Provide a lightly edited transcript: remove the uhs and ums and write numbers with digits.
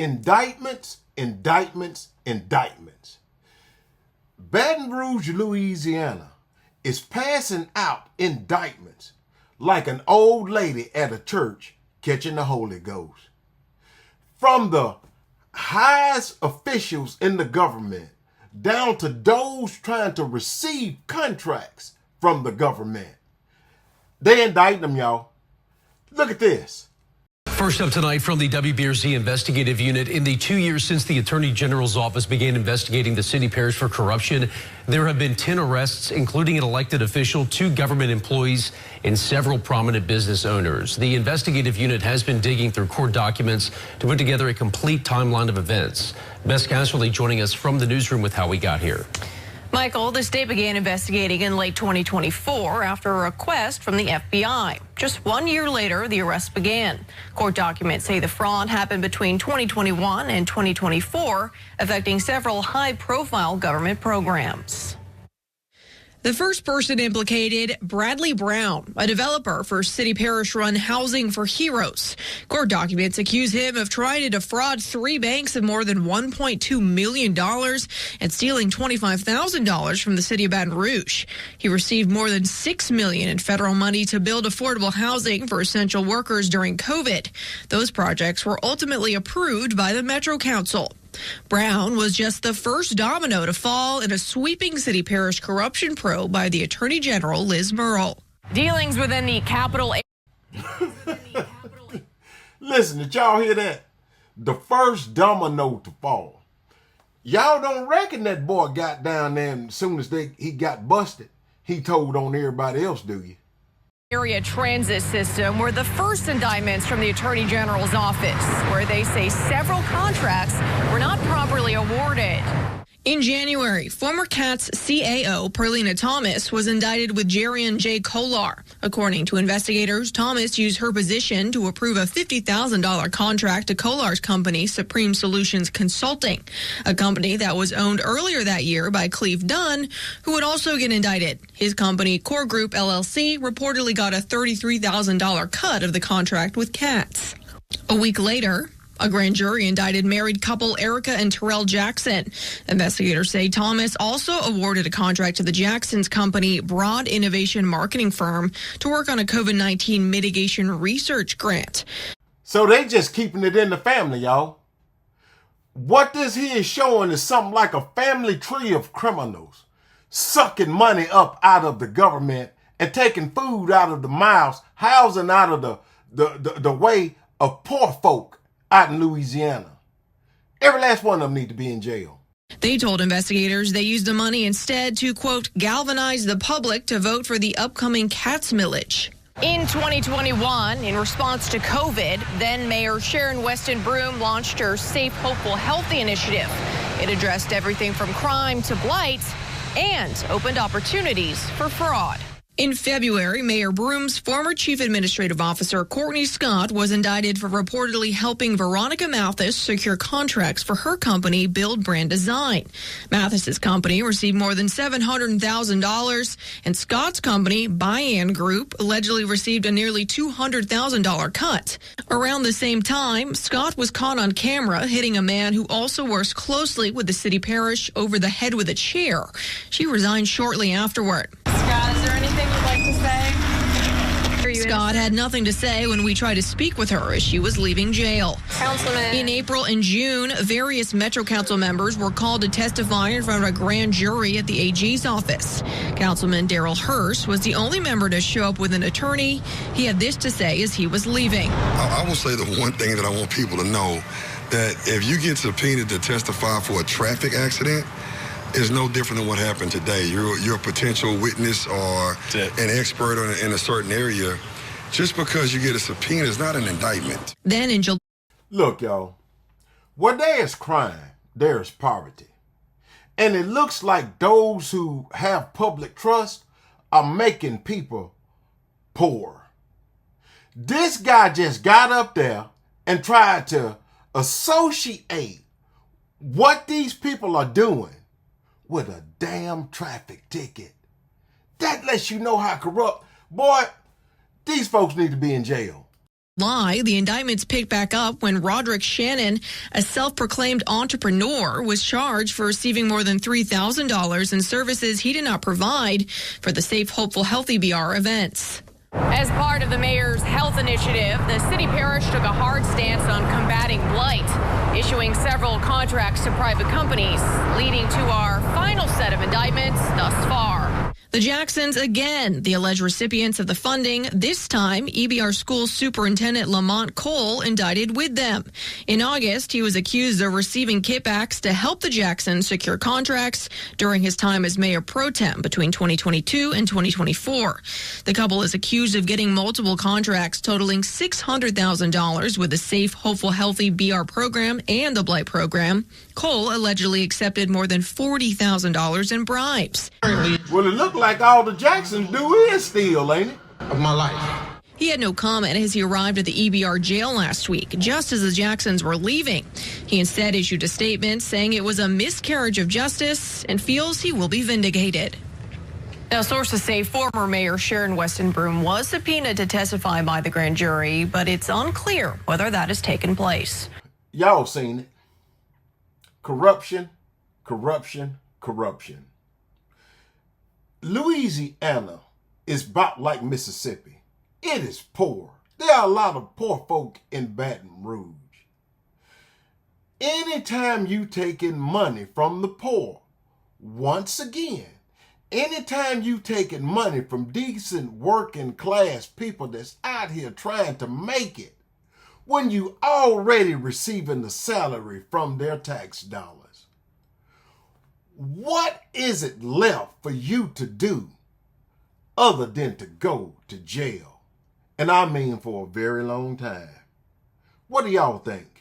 Indictments, indictments, indictments. Baton Rouge, Louisiana is passing out indictments like an old lady at a church catching the Holy Ghost. From the highest officials in the government down to those trying to receive contracts from the government. They indict them, y'all. Look at this. First up tonight from the WBRZ investigative unit. In the 2 years since the Attorney General's office began investigating the city parish for corruption, there have been 10 arrests, including an elected official, 2 government employees, and several prominent business owners. The investigative unit has been digging through court documents to put together a complete timeline of events. Bess Casserly joining us from the newsroom with how we got here. Michael, the state began investigating in late 2024 after a request from the FBI. Just 1 year later, the arrest began. Court documents say the fraud happened between 2021 and 2024, affecting several high-profile government programs. The first person implicated, Bradley Brown, a developer for city parish-run Housing for Heroes. Court documents accuse him of trying to defraud 3 banks of more than $1.2 million and stealing $25,000 from the city of Baton Rouge. He received more than $6 million in federal money to build affordable housing for essential workers during COVID. Those projects were ultimately approved by the Metro Council. Brown was just the first domino to fall in a sweeping city parish corruption probe by the Attorney General, Liz Murrill. Dealings within the Capitol. Listen, did y'all hear that? The first domino to fall. Y'all don't reckon that boy got down there and as soon as he got busted, he told on everybody else, do you? Area transit system were the first indictments from the Attorney General's office, where they say several contracts were not properly awarded. In January, former CATS CAO Perlina Thomas was indicted with Jerian J. Kolar. According to investigators, Thomas used her position to approve a $50,000 contract to Kolar's company, Supreme Solutions Consulting, a company that was owned earlier that year by Cleve Dunn, who would also get indicted. His company, Core Group LLC, reportedly got a $33,000 cut of the contract with CATS. A week later, a grand jury indicted married couple Erica and Terrell Jackson. Investigators say Thomas also awarded a contract to the Jacksons' company, Broad Innovation Marketing Firm, to work on a COVID-19 mitigation research grant. So they just keeping it in the family, y'all. What this here is showing is something like a family tree of criminals, sucking money up out of the government and taking food out of the mouths, housing out of the way of poor folk out in Louisiana. Every last one of them need to be in jail. They told investigators they used the money instead to, quote, galvanize the public to vote for the upcoming CATS millage. In 2021, in response to COVID, then Mayor Sharon Weston Broome launched her Safe, Hopeful, Healthy initiative. It addressed everything from crime to blight and opened opportunities for fraud. In February, Mayor Broome's former chief administrative officer, Courtney Scott, was indicted for reportedly helping Veronica Mathis secure contracts for her company, Build Brand Design. Mathis's company received more than $700,000, and Scott's company, Bayan Group, allegedly received a nearly $200,000 cut. Around the same time, Scott was caught on camera hitting a man who also works closely with the city parish over the head with a chair. She resigned shortly afterward. Scott, is there anything you'd like to say? Scott had nothing to say when we tried to speak with her as she was leaving jail. Councilman. In April and June, various Metro Council members were called to testify in front of a grand jury at the AG's office. Councilman Darrell Hurst was the only member to show up with an attorney. He had this to say as he was leaving. I will say the one thing that I want people to know, that if you get subpoenaed to testify for a traffic accident, is no different than what happened today. You're a potential witness or an expert in a certain area. Just because you get a subpoena is not an indictment. Then in July. Look, y'all, where there is crime, there is poverty. And it looks like those who have public trust are making people poor. This guy just got up there and tried to associate what these people are doing with a damn traffic ticket. That lets you know how corrupt. Boy, these folks need to be in jail. Lie, the indictments picked back up when Roderick Shannon, a self-proclaimed entrepreneur, was charged for receiving more than $3,000 in services he did not provide for the Safe, Hopeful, Healthy BR events. As part of the mayor's health initiative, the city parish took a hard stance on combating blight, issuing several contracts to private companies, leading to our final set of indictments thus far. The Jacksons, again, the alleged recipients of the funding, this time EBR School Superintendent Lamont Cole indicted with them. In August, he was accused of receiving kickbacks to help the Jacksons secure contracts during his time as mayor pro tem between 2022 and 2024. The couple is accused of getting multiple contracts totaling $600,000 with the Safe, Hopeful, Healthy BR program and the Blight program. Cole allegedly accepted more than $40,000 in bribes. Well, it looked like all the Jacksons do is steal, ain't it? Of my life. He had no comment as he arrived at the EBR jail last week, just as the Jacksons were leaving. He instead issued a statement saying it was a miscarriage of justice and feels he will be vindicated. Now, sources say former Mayor Sharon Weston Broome was subpoenaed to testify by the grand jury, but it's unclear whether that has taken place. Y'all seen it. Corruption, corruption, corruption. Louisiana is about like Mississippi. It is poor. There are a lot of poor folk in Baton Rouge. Anytime you take in money from the poor, once again, anytime you taking money from decent working class people that's out here trying to make it, when you already receiving the salary from their tax dollars, what is it left for you to do other than to go to jail? And I mean for a very long time. What do y'all think?